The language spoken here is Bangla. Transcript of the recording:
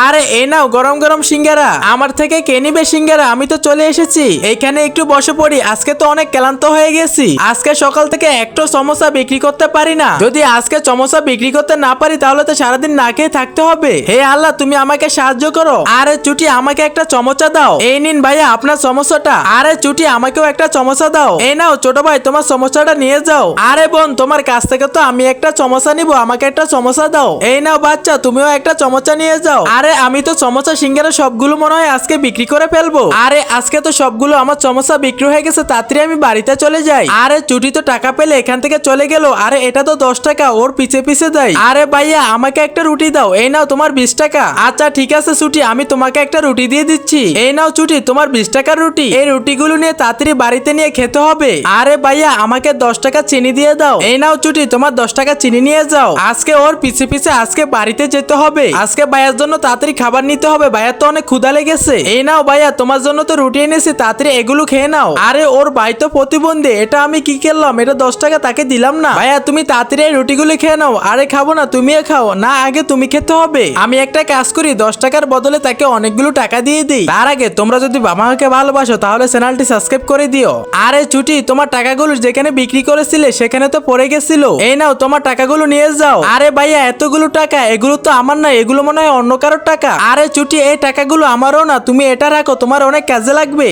আরে এই নাও গরম গরম সিঙ্গারা। আমার থেকে কে নিবে সিঙ্গারা? আমি তো চলে এসেছি, এইখানে একটু বসে পড়ি। আজকে তো অনেক ক্লান্ত হয়ে গেছি, আজকে সকাল থেকে একটা সমোসা বিক্রি করতে পারি না। যদি আজকে সমোসা বিক্রি করতে না পারি তাহলে তো সারাদিন না খেয়ে থাকতে হবে। হে আল্লাহ, তুমি আমাকে সাহায্য করো। আরে চুটি, আমাকে একটা সমোসা দাও। এই নিন ভাইয়া আপনার সমোসাটা। আরে চুটি, আমাকেও একটা সমোসা দাও। এই নাও ছোট ভাই, তোমার সমোসাটা নিয়ে যাও। আরে বোন, তোমার কাছ থেকে তো আমি একটা সমোসা নিব, আমাকে একটা সমোসা দাও। এই নাও বাচ্চা, তুমিও একটা সমোসা নিয়ে যাও। আরে আমি তো সমোসা সিঙ্গারা সবগুলো মনে হয় আজকে বিক্রি করে ফেলবো। আরে আজকে তো সবগুলো আমার সমোসা বিক্রি হয়ে গেছে, তাড়াতাড়ি আমি বাড়িতে চলে যাই। আরে চুটি তো টাকা পেলে এখান থেকে চলে গেল। আরে এটা তো 10 টাকা, ওর পিছে পিছে দেয়। আরে ভাইয়া, আমাকে একটা রুটি দাও। এই নাও তোমার 20 টাকা। আচ্ছা ঠিক আছে ছুটি, আমি তোমাকে একটা রুটি দিয়ে দিচ্ছি। এই নাও ছুটি, তোমার 20 টাকার রুটি। এই রুটিগুলো নিয়ে তাড়াতাড়ি বাড়িতে নিয়ে খেতে হবে। আরে ভাইয়া, আমাকে 10 টাকা চিনি দিয়ে দাও। এই নাও ছুটি, তোমার 10 টাকা চিনি নিয়ে যাও। আজকে ওর পিছে পিছে আজকে বাড়িতে যেতে হবে। আজকে ভাইয়ার জন্য তাড়াতাড়ি খাবার নিতে হবে, ভাইয়ার তো অনেক ক্ষুধা লেগেছে। এই নাও ভাইয়া, তোমার জন্য তো রুটি এনেছি, তাড়াতাড়ি এগুলো খেয়ে নাও। আরে ওর ভাই তো প্রতিবন্ধী, এটা আমি কি করলাম? এটা 10 টাকা তাকে দিলাম না। ভাইয়া তুমি তাড়াতাড়ি এই রুটিগুলো খেয়ে নাও। আরে খাবো না, তুমিও খাও না, আগে তুমি খেতে হবে। আমি একটা কাজ করি, 10 টাকার বদলে তাকে অনেকগুলো টাকা দিয়ে দিই। তার আগে তোমরা যদি বাবা মাকে ভালোবাসো তাহলে চ্যানেলটি সাবস্ক্রাইব করে দিও। আরে ছুটি, তোমার টাকাগুলো যেখানে বিক্রি করেছিলে সেখানে তো পড়ে গেছিল। এই নাও তোমার টাকাগুলো নিয়ে যাও। আরে ভাইয়া, এতগুলো টাকা, এগুলো তো আমার না, এগুলো মনে হয় অন্য কারোর টাকা। আরে ছুটি, এই টাকাগুলো আমারও না, তুমি এটা রাখো, তোমার অনেক কাজে লাগবে।